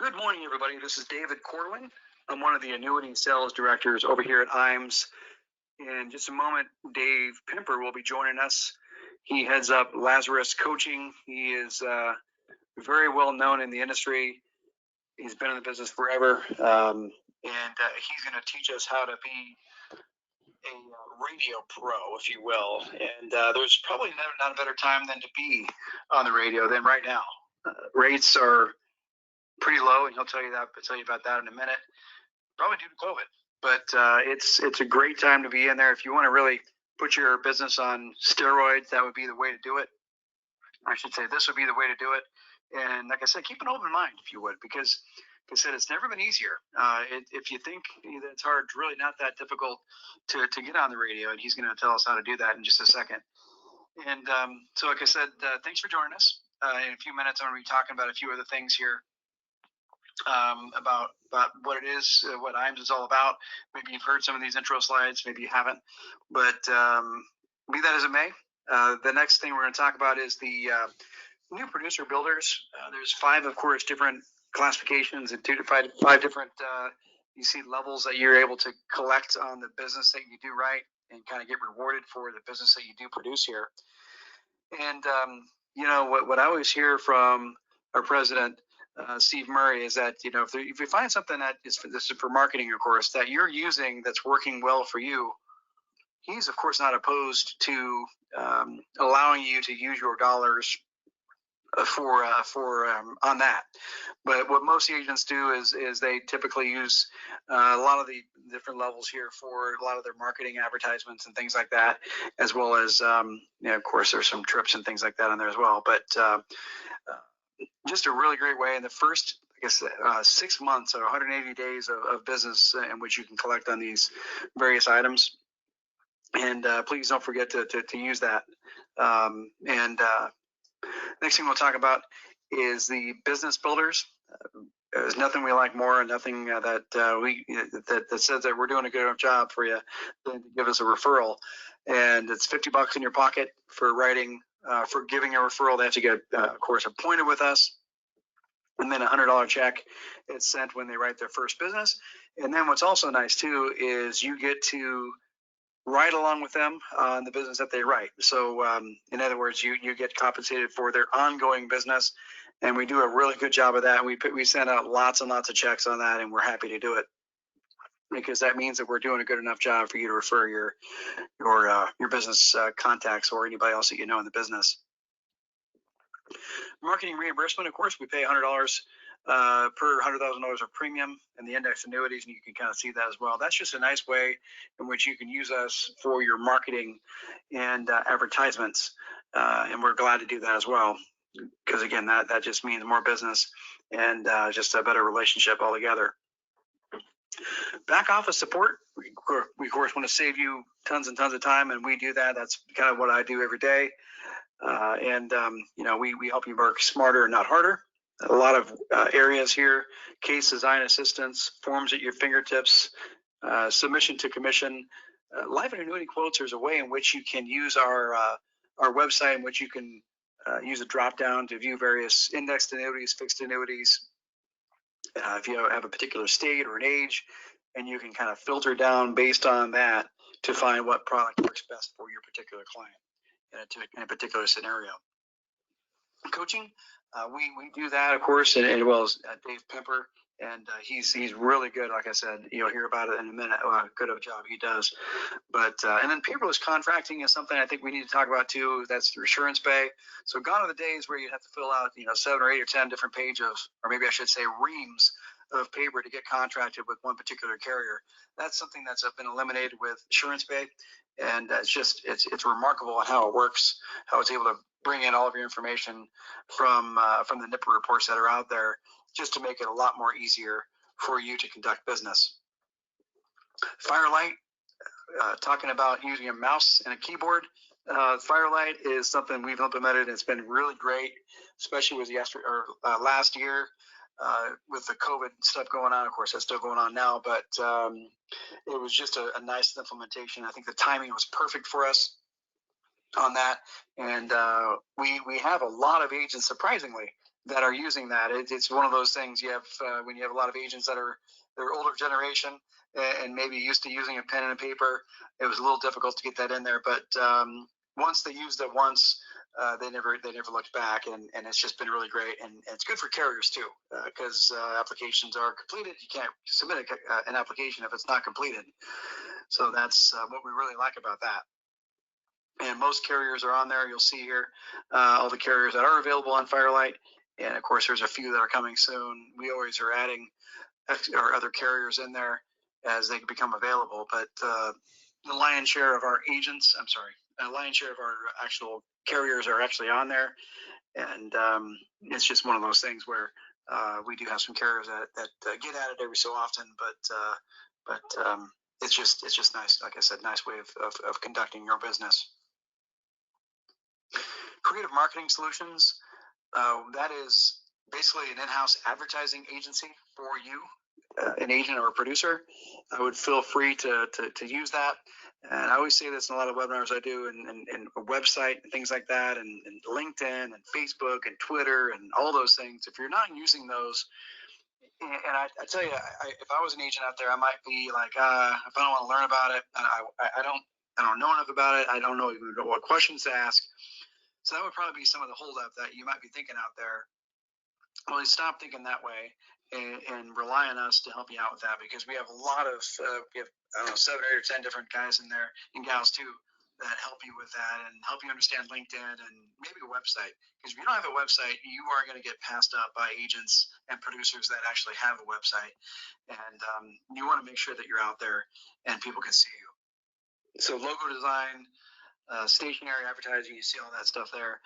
Good morning, everybody. This is David Corwin. I'm one of the annuity sales directors over here at IAMS. In just a moment, Dave Pimper will be joining us. He heads up Lazarus Coaching. He is very well known in the industry. He's been in the business forever, and he's going to teach us how to be a radio pro, if you will. And there's probably not a better time than to be on the radio than right now. Rates are pretty low, and he'll tell you about that in a minute. Probably due to COVID, but it's a great time to be in there. If you want to really put your business on steroids, that would be the way to do it. I should say this would be the way to do it. And like I said, keep an open mind if you would, because like I said, it's never been easier. If you think that it's hard, it's really not that difficult to get on the radio, and he's going to tell us how to do that in just a second. And so, like I said, thanks for joining us. In a few minutes, I'm going to be talking about a few other things here. About what it is, what IAMS is all about. Maybe you've heard some of these intro slides, maybe you haven't, but be that as it may, the next thing we're going to talk about is the new producer builders. There's 5, of course, different classifications and 2 to 5 different you see levels that you're able to collect on the business that you do right and kind of get rewarded for the business that you do produce here. And what I always hear from our president, Steve Murray, is that if you find something that this is for marketing, of course, that you're using that's working well for you, he's of course not opposed to allowing you to use your dollars for on that. But what most agents do is they typically use a lot of the different levels here for a lot of their marketing advertisements and things like that, as well as of course there's some trips and things like that in there as well. But just a really great way in the first, I guess, 6 months or 180 days of business in which you can collect on these various items. And please don't forget to use that. Next thing we'll talk about is the business builders. There's nothing we like more, and nothing that says that we're doing a good enough job for you than to give us a referral. And it's $50 in your pocket for writing. For giving a referral. They have to get, of course, appointed with us, and then a $100 check is sent when they write their first business. And then what's also nice too is you get to write along with them on the business that they write. So in other words, you get compensated for their ongoing business, and we do a really good job of that. We send out lots and lots of checks on that, and we're happy to do it, because that means that we're doing a good enough job for you to refer your business contacts or anybody else that you know in the business. Marketing reimbursement, of course, we pay $100 per $100,000 of premium in the index annuities, and you can kind of see that as well. That's just a nice way in which you can use us for your marketing and advertisements, and we're glad to do that as well, because again, that just means more business and just a better relationship altogether. Back office support, we of course want to save you tons and tons of time, and we do that. That's kind of what I do every day. We help you work smarter, not harder. A lot of areas here: case design assistance, forms at your fingertips, submission to commission, life and annuity quotes. There's a way in which you can use our website, in which you can use a drop down to view various indexed annuities, fixed annuities. If you have a particular state or an age, and you can kind of filter down based on that to find what product works best for your particular client in a particular scenario. Coaching, we do that, of course, as well as Dave Pimper, and he's really good. Like I said, you'll hear about it in a minute. Good of a job he does. But and then paperless contracting is something I think we need to talk about too. That's through SuranceBay. So gone are the days where you have to fill out 7 or 8 or 10 different pages, or maybe I should say reams of paper to get contracted with one particular carrier. That's something that's been eliminated with SuranceBay, and it's remarkable how it works, how it's able to bring in all of your information from the NIPA reports that are out there, just to make it a lot more easier for you to conduct business. Firelight, talking about using a mouse and a keyboard. Firelight is something we've implemented, and it's been really great, especially with last year with the COVID stuff going on. Of course, that's still going on now, but it was just a nice implementation. I think the timing was perfect for us on that, and we have a lot of agents, surprisingly, that are using that. It's one of those things you have when you have a lot of agents that are they're older generation and maybe used to using a pen and a paper. It was a little difficult to get that in there, but once they used it once, they never looked back, and it's just been really great, and it's good for carriers too, because applications are completed. You can't submit an application if it's not completed. So that's what we really like about that. And most carriers are on there. You'll see here all the carriers that are available on Firelight, and of course there's a few that are coming soon. We always are adding or other carriers in there as they become available, but the lion's share of our agents, lion's share of our actual carriers are actually on there, and it's just one of those things where we do have some carriers that get at it every so often, but it's just nice. Like I said, nice way of conducting your business. Creative Marketing Solutions, that is basically an in-house advertising agency for you, an agent or a producer. I would feel free to use that. And I always say this in a lot of webinars I do, and a website and things like that, and LinkedIn and Facebook and Twitter and all those things. If you're not using those, and I tell you, if I was an agent out there, I might be like, if I don't want to learn about it, I don't know enough about it. I don't know even what questions to ask. So that would probably be some of the holdup that you might be thinking out there. Well, stop thinking that way and rely on us to help you out with that, because we have a lot of we have, I don't know, 7, 8, or 10 different guys in there, and gals too, that help you with that and help you understand LinkedIn and maybe a website. Because if you don't have a website, you are going to get passed up by agents and producers that actually have a website, and you want to make sure that you're out there and people can see you. So logo design, stationary advertising, you see all that stuff there.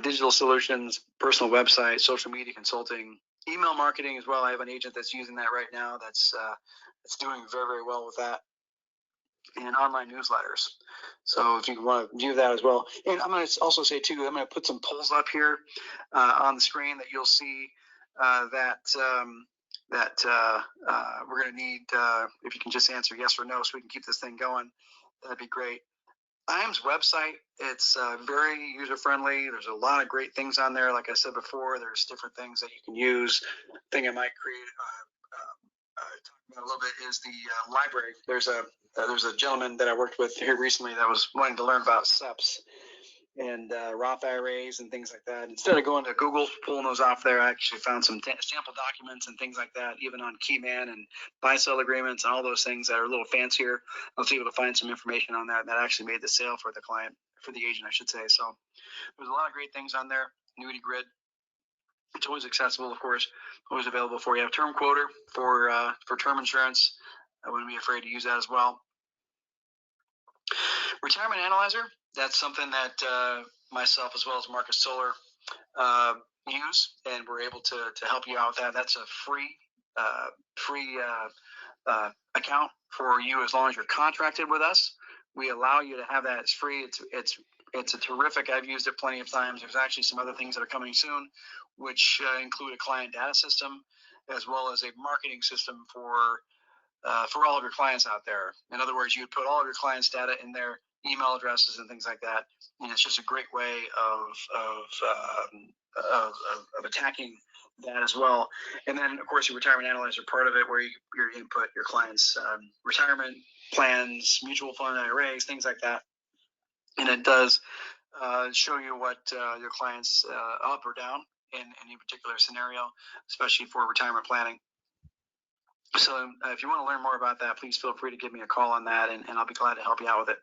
Digital solutions, personal website, social media consulting, email marketing as well. I have an agent that's using that right now. That's doing very, very well with that. And online newsletters. So if you want to view that as well. And I'm going to also say too, I'm going to put some polls up here on the screen that you'll see that we're going to need. If you can just answer yes or no, so we can keep this thing going, that'd be great. IAM's website, it's very user-friendly. There's a lot of great things on there. Like I said before, there's different things that you can use. Thing I might talk about a little bit is the library. There's a gentleman that I worked with here recently that was wanting to learn about SEPs and Roth IRAs and things like that. Instead of going to Google, pulling those off there, I actually found some sample documents and things like that, even on Keyman and buy-sell agreements and all those things that are a little fancier. I was able to find some information on that actually made the sale for the client, for the agent, I should say. So there's a lot of great things on there. Annuity Grid. It's always accessible, of course, always available for you. Term Quoter for term insurance. I wouldn't be afraid to use that as well. Retirement Analyzer, that's something that myself as well as Marcus Solar use, and we're able to help you out with that. That's a free account for you as long as you're contracted with us. We allow you to have that. It's free. It's a terrific. I've used it plenty of times. There's actually some other things that are coming soon, which include a client data system as well as a marketing system for all of your clients out there. In other words, you would put all of your clients' data in their email addresses and things like that, and it's just a great way of attacking that as well. And then, of course, your Retirement Analyzer part of it, where you input your clients' retirement plans, mutual fund IRAs, things like that, and it does show you what your clients up or down in any particular scenario, especially for retirement planning. So if you want to learn more about that, please feel free to give me a call on that, and I'll be glad to help you out with it.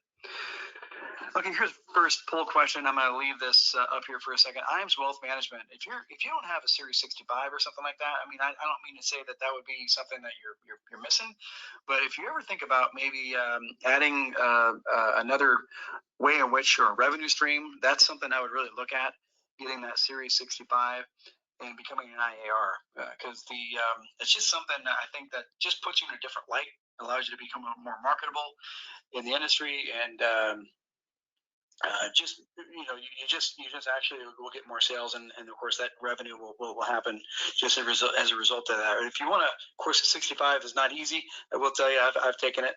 Okay, here's the first poll question. I'm going to leave this up here for a second. IAM's Wealth Management. If you don't have a Series 65 or something like that, I mean, I don't mean to say that would be something that you're missing, but if you ever think about maybe adding another way in which your revenue stream, that's something I would really look at, getting that Series 65 and becoming an IAR, because it's just something that I think that just puts you in a different light, allows you to become more marketable in the industry, and just you just actually will get more sales, and of course that revenue will happen just as a result of that. If you want to, of course, 65 is not easy. I will tell you, I've taken it,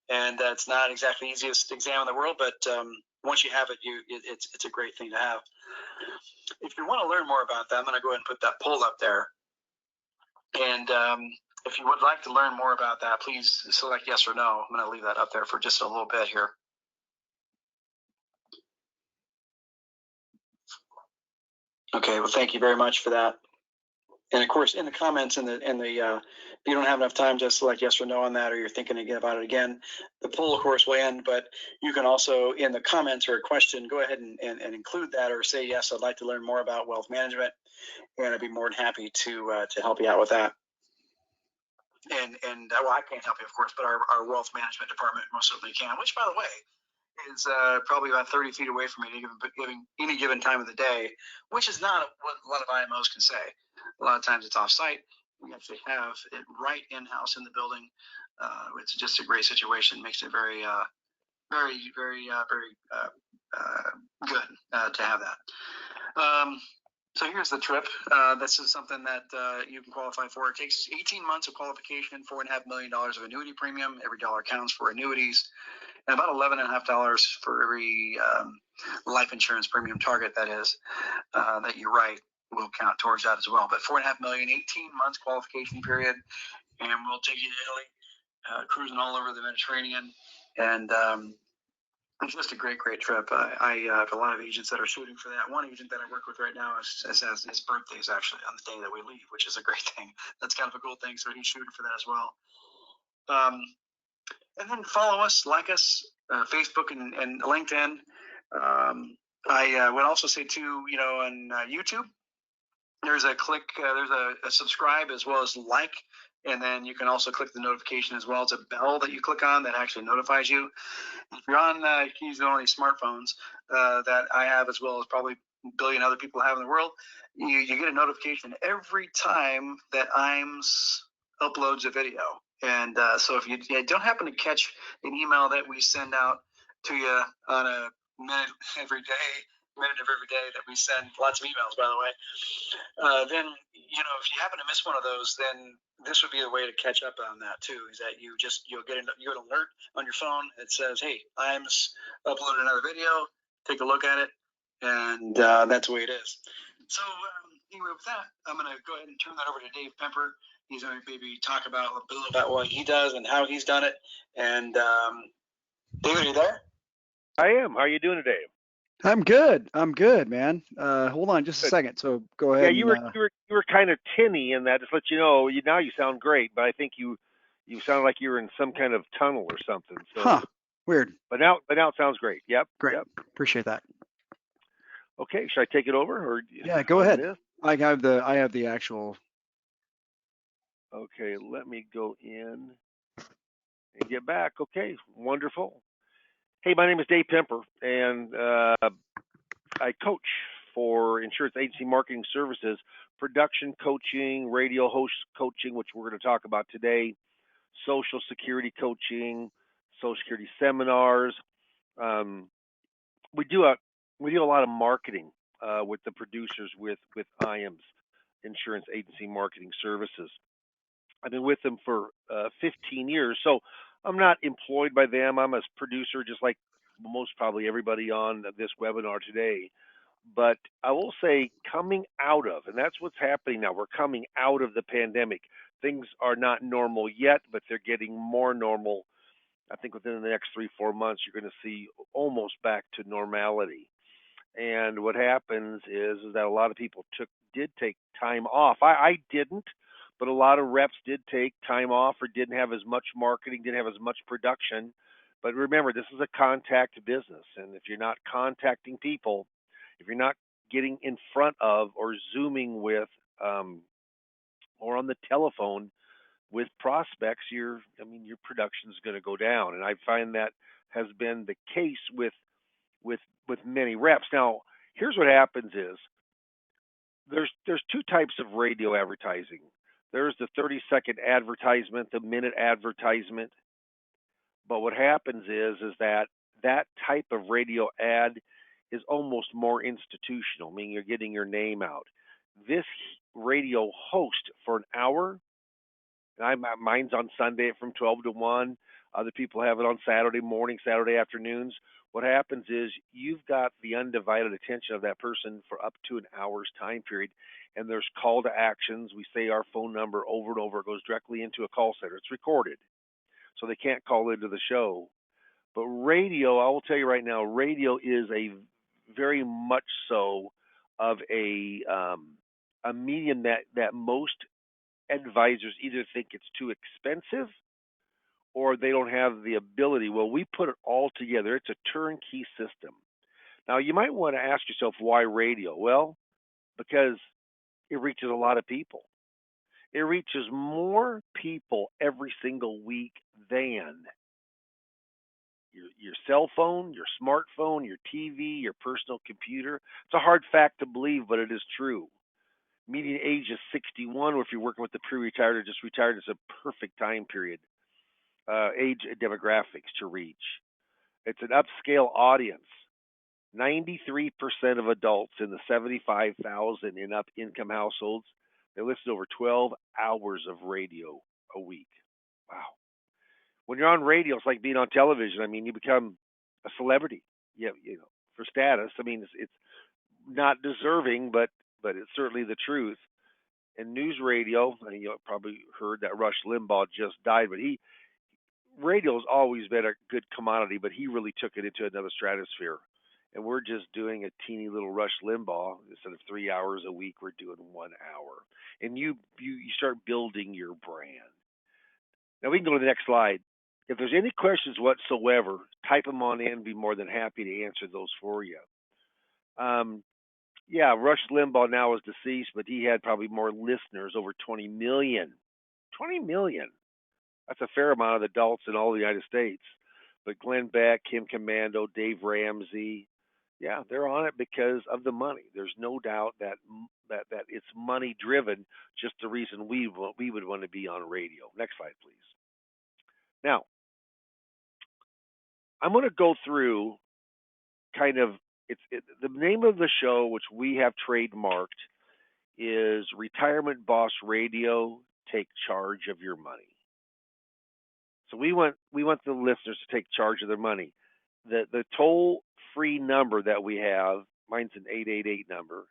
and it's not exactly the easiest exam in the world, but once you have it, it's a great thing to have. If you want to learn more about that, I'm going to go ahead and put that poll up there, and if you would like to learn more about that, please select yes or no. I'm going to leave that up there for just a little bit here. Okay, well, thank you very much for that. And of course, in the comments, if you don't have enough time to select yes or no on that, or you're thinking again about it again, the poll, of course, will end. But you can also, in the comments or a question, go ahead and include that, or say yes, I'd like to learn more about wealth management, and I'd be more than happy to help you out with that. And well, I can't help you, of course, but our wealth management department most certainly can. Which, by the way, is probably about 30 feet away from me any given time of the day, which is not what a lot of IMOs can say. A lot of times it's off-site. We actually have it right in-house in the building. It's just a great situation. Makes it very, very, very, very good to have that. So here's the trip. This is something that you can qualify for. It takes 18 months of qualification, $4.5 million of annuity premium. Every dollar counts for annuities. And about $11.50 for every life insurance premium target, that is, that you write will count towards that as well. But $4.5 million, 18 months qualification period, and we'll take you to Italy, cruising all over the Mediterranean, and it's just a great, great trip. I have a lot of agents that are shooting for that. One agent that I work with right now has his birthday is actually on the day that we leave, which is a great thing. That's kind of a cool thing. So he's shooting for that as well. And then follow us, like us, Facebook and LinkedIn. I would also say too, on YouTube, there's a click, there's a subscribe as well as like, and then you can also click the notification as well. It's a bell that you click on that actually notifies you. If you're on, you can use one of these smartphones that I have, as well as probably a billion other people have in the world. You get a notification every time that IAMS uploads a video. And so if you don't happen to catch an email that we send out to you on a minute of every day that we send, lots of emails, by the way, then, if you happen to miss one of those, then this would be the way to catch up on that too, is that you'll get an alert on your phone that says, hey, I'm uploading another video, take a look at it, and that's the way it is. So anyway, with that, I'm going to go ahead and turn that over to Dave Pemper. He's going to maybe talk about a little bit about what he does and how he's done it. And David, are you there? I am. How are you doing today? I'm good, man. Hold on just a second. So go ahead. Yeah, you were kind of tinny in that. Just let you know, now you sound great, but I think you sound like you were in some kind of tunnel or something. So, weird. But now it sounds great. Yep. Great. Yep. Appreciate that. Okay, should I take it over or? Yeah, go ahead. I have the actual. Okay, let me go in and get back. Okay, wonderful. Hey, my name is Dave Pemper, and I coach for Insurance Agency Marketing Services, production coaching, radio host coaching, which we're going to talk about today, Social Security coaching, Social Security seminars. We do a lot of marketing with the producers with IAMS, Insurance Agency Marketing Services. I've been with them for 15 years, so I'm not employed by them. I'm a producer, just like most probably everybody on this webinar today. But I will say, coming out of, and that's what's happening now, we're coming out of the pandemic. Things are not normal yet, but they're getting more normal. I think within the next 3-4 months, you're going to see almost back to normality. And what happens is that a lot of people did take time off. I didn't, but a lot of reps did take time off or didn't have as much marketing, didn't have as much production. But remember, this is a contact business, and if you're not contacting people, if you're not getting in front of or Zooming with or on the telephone with prospects, your production is going to go down. And I find that has been the case with many reps. Now, here's what happens is there's two types of radio advertising. There's the 30-second advertisement, the minute advertisement. But what happens is that that type of radio ad is almost more institutional, meaning you're getting your name out. This radio host for an hour, and mine's on Sunday from 12 to 1. Other people have it on Saturday morning, Saturday afternoons. What happens is you've got the undivided attention of that person for up to an hour's time period, and there's call to actions. We say our phone number over and over. It goes directly into a call center. It's recorded, so they can't call into the show. But radio, I will tell you right now, radio is a very much so of a medium that most advisors either think it's too expensive or they don't have the ability. Well, we put it all together. It's a turnkey system. Now, you might want to ask yourself, why radio? Well, because it reaches a lot of people. It reaches more people every single week than your cell phone, your smartphone, your TV, your personal computer. It's a hard fact to believe, but it is true. Median age is 61, or if you're working with the pre-retired or just retired, it's a perfect time period. Age demographics to reach. It's an upscale audience. 93% of adults in the 75,000 and up income households, they listen to over 12 hours of radio a week. Wow. When you're on radio, it's like being on television. I mean, you become a celebrity. For status. I mean, it's not deserving, but it's certainly the truth. And news radio, you probably heard that Rush Limbaugh just died, but radio's always been a good commodity, but he really took it into another stratosphere. And we're just doing a teeny little Rush Limbaugh. Instead of 3 hours a week, we're doing 1 hour. And you start building your brand. Now we can go to the next slide. If there's any questions whatsoever, type them on in. Be more than happy to answer those for you. Rush Limbaugh now is deceased, but he had probably more listeners, over 20 million. 20 million. That's a fair amount of adults in all the United States. But Glenn Beck, Kim Commando, Dave Ramsey, they're on it because of the money. There's no doubt that it's money driven. Just the reason we would want to be on radio. Next slide, please. Now, I'm going to go through kind of the name of the show, which we have trademarked, is Retirement Boss Radio. Take charge of your money. So we want the listeners to take charge of their money. The toll-free number that we have, mine's an 888 number.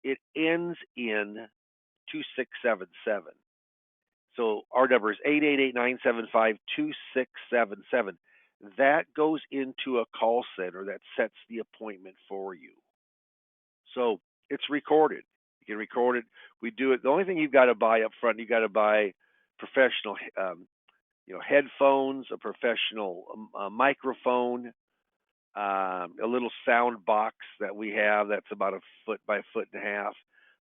It ends in 2677. So our number is 888-975-2677. That goes into a call center that sets the appointment for you. So it's recorded. You can record it. We do it. The only thing you've got to buy up front, you got to buy professional headphones, a professional microphone, a little sound box that we have that's about 1 foot by 1.5 feet.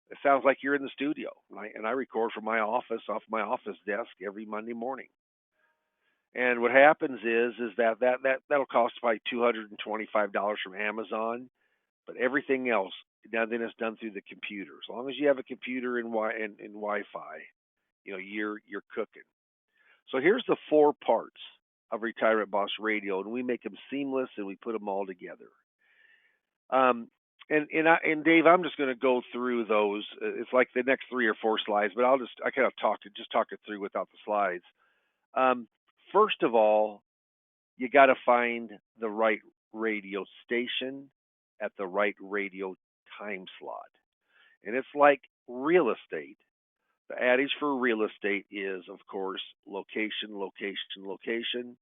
It sounds like you're in the studio, and I record from my office, off my office desk every Monday morning. And what happens is that'll cost probably $225 from Amazon, but everything else then is done through the computer. As long as you have a computer and Wi-Fi, you're cooking. So here's the 4 parts of Retirement Boss Radio, and we make them seamless and we put them all together. And Dave, I'm just going to go through those. It's like the next 3 or 4 slides, but I kind of talk it through without the slides. First of all, you got to find the right radio station at the right radio time slot, and it's like real estate. The adage for real estate is, of course, location, location, location.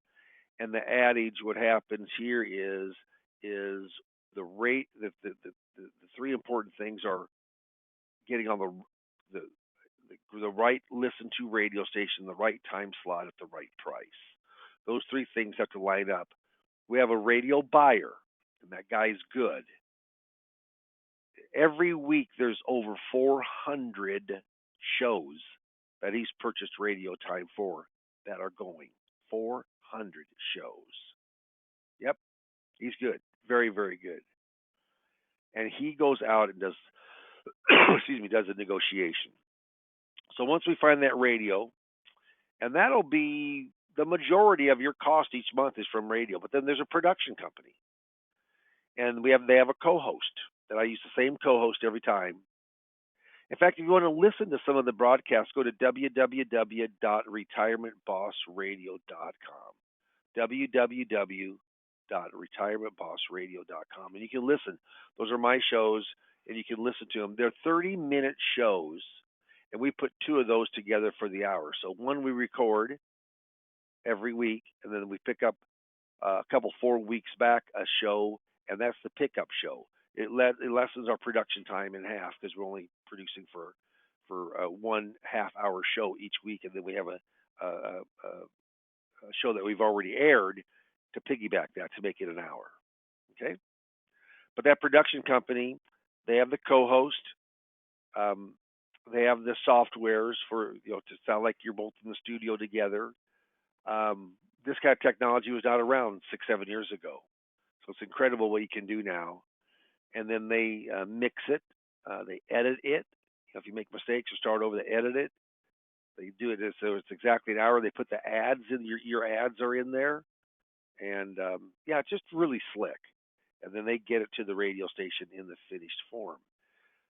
And the adage, what happens here is the rate. The 3 important things are getting on the right listen to radio station, the right time slot at the right price. Those 3 things have to line up. We have a radio buyer, and that guy's good. Every week there's over 400 shows that he's purchased radio time for that are going. 400 shows. Yep, he's good. Very, very good. And he goes out and does a negotiation. So once we find that radio, and that'll be the majority of your cost each month is from radio. But then there's a production company, and they have a co-host that I use the same co-host every time. In fact, if you want to listen to some of the broadcasts, go to www.retirementbossradio.com. www.retirementbossradio.com. And you can listen. Those are my shows, and you can listen to them. They're 30-minute shows, and we put 2 of those together for the hour. So one we record every week, and then we pick up a couple 4 weeks back a show, and that's the pickup show. It lessens our production time in half because we're only producing for 1 half-hour show each week, and then we have a show that we've already aired to piggyback that to make it an hour. Okay, but that production company, they have the co-host, they have the softwares for to sound like you're both in the studio together. This kind of technology was not around 6-7 years ago, so it's incredible what you can do now. And then they mix it, they edit it. If you make mistakes or start over, they edit it. They do it so it's exactly an hour. They put the ads in, your ads are in there, and it's just really slick. And then they get it to the radio station in the finished form.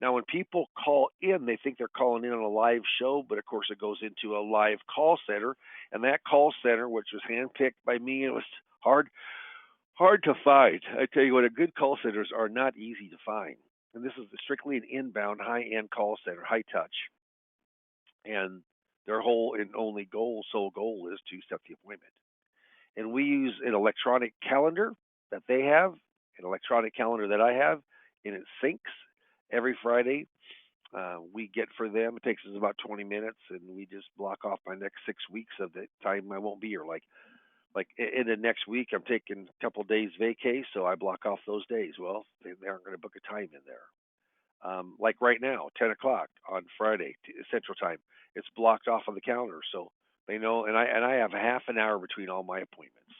Now, when people call in, they think they're calling in on a live show, but of course it goes into a live call center, and that call center, which was handpicked by me, and it was hard to find. I tell you what, good call centers are not easy to find. And this is strictly an inbound, high-end call center, high touch. And their whole and only sole goal is to set the appointment. And we use an electronic calendar that they have, an electronic calendar that I have, and it syncs every Friday. We get for them, it takes us about 20 minutes, and we just block off my next 6 weeks of the time I won't be here. Like in the next week, I'm taking a couple days vacay, so I block off those days. Well, they aren't going to book a time in there. Like right now, 10 o'clock on Friday, Central Time, it's blocked off on the calendar, so they know. And I have a half an hour between all my appointments.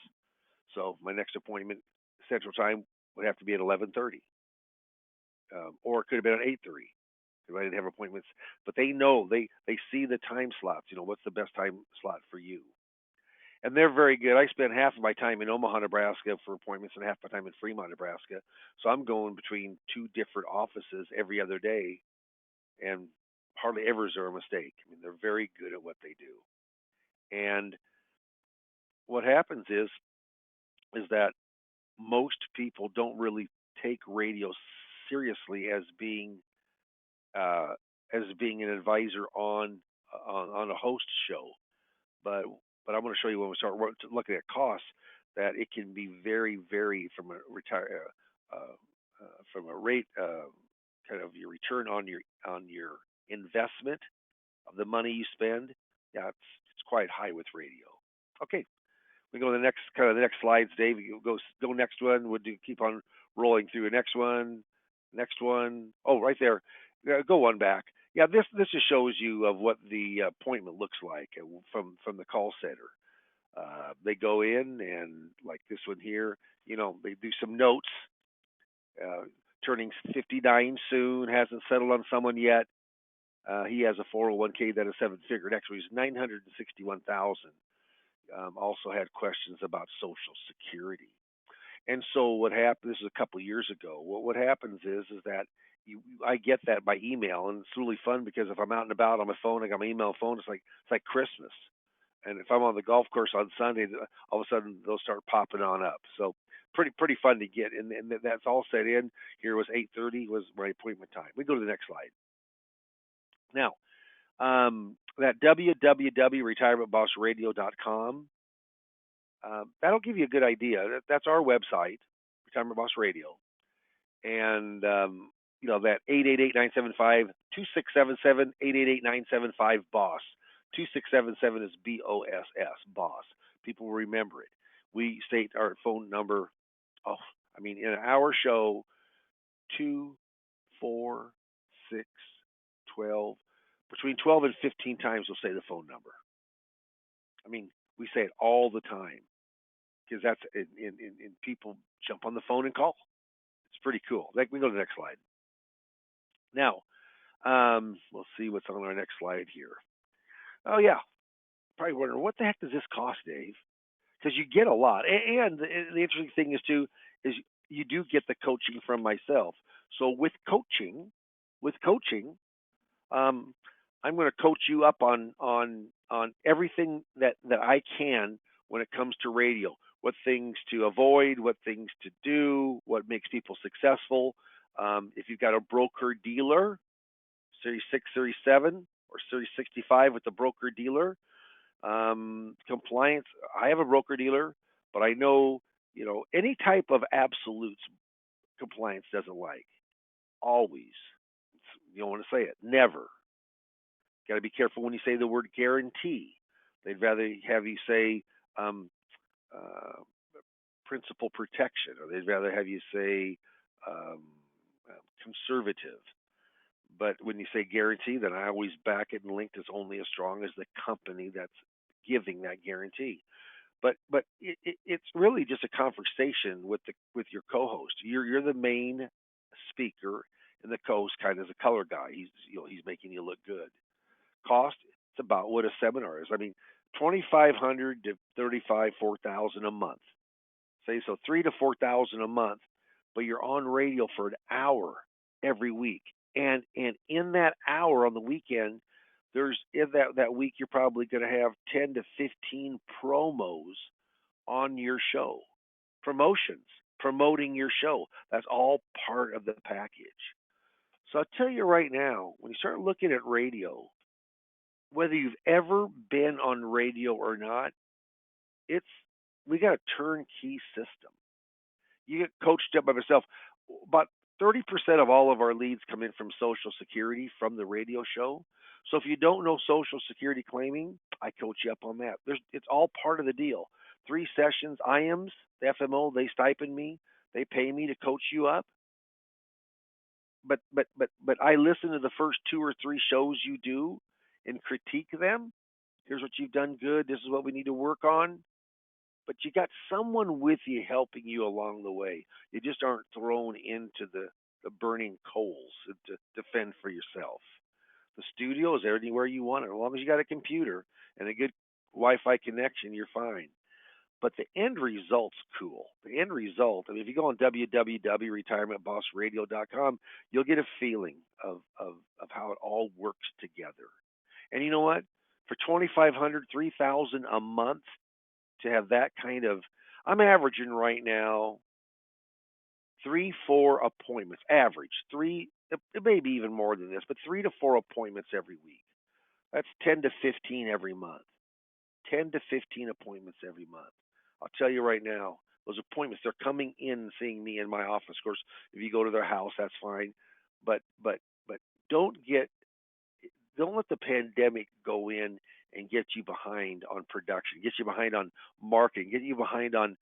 So my next appointment, Central Time, would have to be at 11:30, or it could have been at 8:30 if I didn't have appointments. But they know, they see the time slots. What's the best time slot for you? And they're very good. I spend half of my time in Omaha, Nebraska for appointments and half my time in Fremont, Nebraska. So I'm going between 2 different offices every other day, and hardly ever is there a mistake. I mean, they're very good at what they do. And what happens is that most people don't really take radio seriously as being an advisor on a host show. But I'm going to show you when we start looking at costs that it can be very, very from a rate kind of your return on your investment of the money you spend. Yeah, it's quite high with radio. Okay, we go to the next slides, Dave. You go next one. We'll keep on rolling through the next one. Oh, right there. Go one back. Yeah, this just shows you of what the appointment looks like from the call center. They go in, and like this one here, they do some notes. Turning 59 soon, hasn't settled on someone yet. He has a 401k that is 7-figure. Actually, he's 961,000. Also had questions about Social Security. And so what happened? This is a couple of years ago. What happens is that I get that by email, and it's really fun because if I'm out and about on my phone, I got my email phone. It's like Christmas. And if I'm on the golf course on Sunday, all of a sudden they'll start popping on up. So pretty fun to get. And that's all set in. Here was 8:30 was my appointment time. We go to the next slide. Now, that www.retirementbossradio.com, that'll give you a good idea. That's our website, Retirement Boss Radio. And, that 888-975-2677, 888-975-BOSS. 2677 is BOSS, BOSS. People will remember it. We state our phone number, in an hour show, 2, 4, 6, 12, between 12 and 15 times we'll say the phone number. I mean, we say it all the time because that's in people jump on the phone and call. It's pretty cool. We go to the next slide. Now, we'll see what's on our next slide here. Oh yeah, probably wondering, what the heck does this cost, Dave? Because you get a lot. And the interesting thing is too is you do get the coaching from myself. So with coaching, um, I'm going to coach you up on everything that I can when it comes to radio. What things to avoid, what things to do, what makes people successful. If you've got a broker dealer, Series 6, Series 7, or Series 65 with the broker dealer, compliance. I have a broker dealer, but I know, any type of absolutes compliance doesn't like. Always. You don't want to say it. Never. Got to be careful when you say the word guarantee. They'd rather have you say um, uh, principal protection, or they'd rather have you say um, conservative. But when you say guarantee, then I always back it and link as only as strong as the company that's giving that guarantee. It's really just a conversation with your co-host. You're the main speaker, and the co-host kind of is a color guy. He's making you look good. Cost, it's about what a seminar is. I mean, 2,500 to 4,000 a month. Say so 3 to 4,000 a month, but you're on radio for an hour every week, and in that hour on the weekend, there's in that week you're probably going to have 10 to 15 promos on your show, promotions, promoting your show. That's all part of the package. So I'll tell you right now, when you start looking at radio, whether you've ever been on radio or not, it's we got a turnkey system. You get coached up by myself. About 30% of all of our leads come in from Social Security from the radio show. So if you don't know Social Security claiming, I coach you up on that. It's all part of the deal. 3 sessions, IAMS, the FMO, they stipend me, they pay me to coach you up. But I listen to the first 2 or 3 shows you do and critique them. Here's what you've done good. This is what we need to work on. But you got someone with you helping you along the way. You just aren't thrown into the burning coals to defend for yourself. The studio is anywhere you want it. As long as you got a computer and a good Wi-Fi connection, you're fine. But the end result's cool. The end result, I mean, if you go on www.retirementbossradio.com, you'll get a feeling of how it all works together. And you know what? For 2,500, 3,000 a month, to have that kind of, I'm averaging right now 3-4 appointments, average 3, it may be even more than this, but 3 to 4 appointments every week. That's 10 to 15 every month. 10 to 15 appointments every month. I'll tell you right now, those appointments, they're coming in and seeing me in my office. Of course, if you go to their house, that's fine. But don't let the pandemic go in and get you behind on production, get you behind on marketing, get you behind on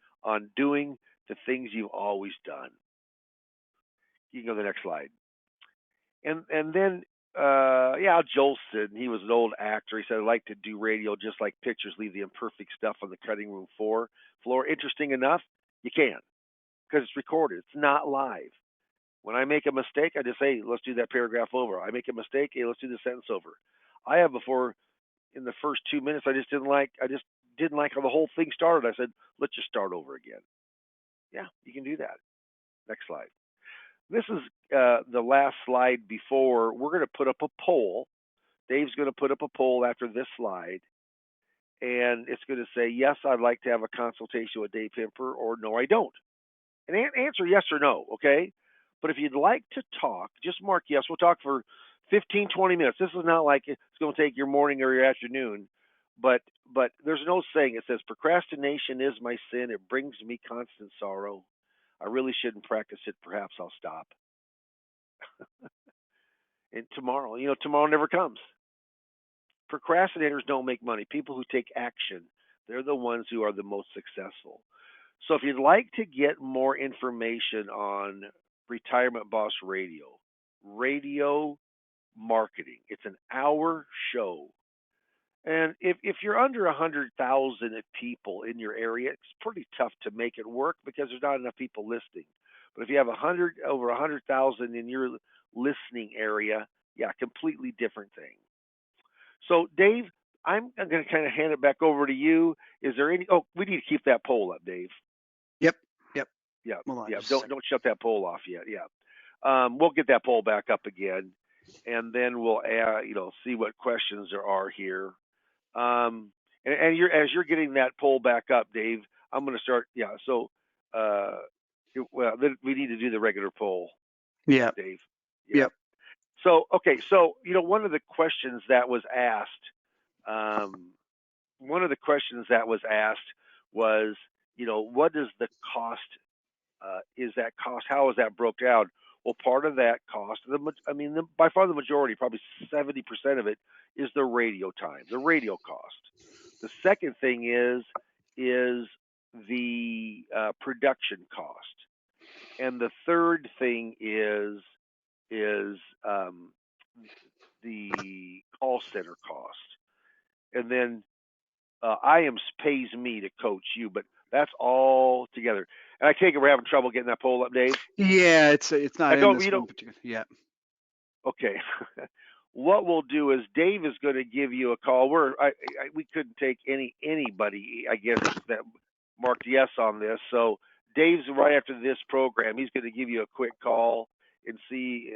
doing the things you've always done. You can go to the next slide. And then Al Jolson, he was an old actor. He said, "I like to do radio just like pictures leave the imperfect stuff on the cutting room floor. Interesting enough, you can, because it's recorded. It's not live. When I make a mistake, I just say, let's do that paragraph over. I make a mistake, hey, let's do the sentence over. I have before, in the first 2 minutes, I just didn't like how the whole thing started. I said, let's just start over again. Yeah, you can do that. Next slide. This is the last slide before. We're going to put up a poll. Dave's going to put up a poll after this slide, and it's going to say, yes, I'd like to have a consultation with Dave Pimper, or no, I don't. And answer yes or no, okay? But if you'd like to talk, just mark yes. We'll talk for 15, 20 minutes. This is not like it's going to take your morning or your afternoon. But there's no saying. It says, procrastination is my sin. It brings me constant sorrow. I really shouldn't practice it. Perhaps I'll stop. And tomorrow never comes. Procrastinators don't make money. People who take action, they're the ones who are the most successful. So if you'd like to get more information on Retirement Boss Radio marketing, it's an hour show. And if you're under 100,000 people in your area, it's pretty tough to make it work because there's not enough people listening. But if you have over 100,000 in your listening area, yeah, completely different thing. So Dave, I'm going to kind of hand it back over to you. Is there any? Oh, we need to keep that poll up, Dave. Yep. Yeah, Hold on yeah. just a Don't second. don't shut that poll off yet. Yeah. We'll get that poll back up again, and then we'll see what questions there are here. And as you're getting that poll back up, Dave, I'm going to start. Yeah. So, well, then we need to do the regular poll, Yep. Dave. Yeah. Yep. So, okay. So, one of the questions that was asked, was, what is the cost? Is that cost? How is that broke down? Well, part of that cost, by far the majority, probably 70% of it, is the radio time, the radio cost. The second thing is the production cost, and the third thing is the call center cost, and then IAMS pays me to coach you, but that's all together. And I take it we're having trouble getting that poll up, Dave. Yeah, it's not in this You one know, particular. Yeah. okay. What we'll do is Dave is going to give you a call. We couldn't take anybody, I guess, that marked yes on this. So Dave's right after this program. He's going to give you a quick call and see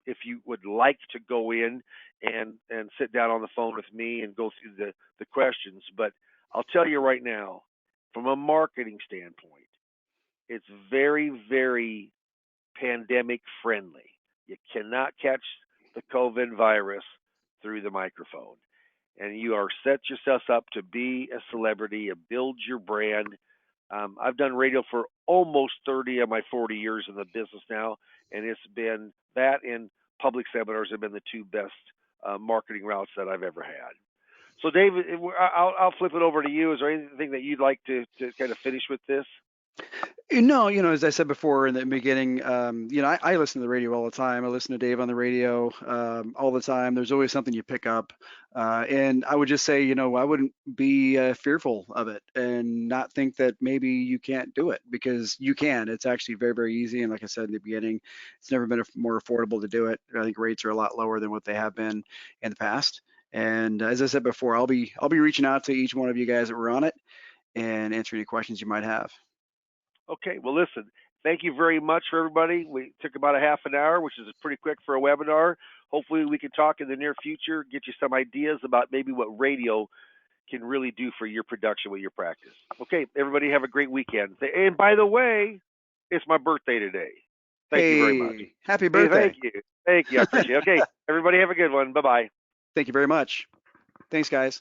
if you would like to go in and sit down on the phone with me and go through the questions. But I'll tell you right now, from a marketing standpoint, it's very, very pandemic friendly. You cannot catch the COVID virus through the microphone. And you are set yourself up to be a celebrity and build your brand. I've done radio for almost 30 of my 40 years in the business now, and it's been that and public seminars have been the two best marketing routes that I've ever had. So, David, I'll flip it over to you. Is there anything that you'd like to kind of finish with this? No, as I said before in the beginning, I listen to the radio all the time. I listen to Dave on the radio all the time. There's always something you pick up. And I would just say, I wouldn't be fearful of it and not think that maybe you can't do it, because you can. It's actually very, very easy. And like I said in the beginning, it's never been more affordable to do it. I think rates are a lot lower than what they have been in the past. And as I said before, I'll be reaching out to each one of you guys that were on it and answering any questions you might have. Okay, well, listen, thank you very much for everybody. We took about a half an hour, which is pretty quick for a webinar. Hopefully we can talk in the near future, get you some ideas about maybe what radio can really do for your production with your practice. Okay, everybody have a great weekend. And by the way, it's my birthday today. Thank you very much. Happy birthday. Hey, thank you. Thank you. I appreciate it. Okay, everybody have a good one. Bye-bye. Thank you very much. Thanks, guys.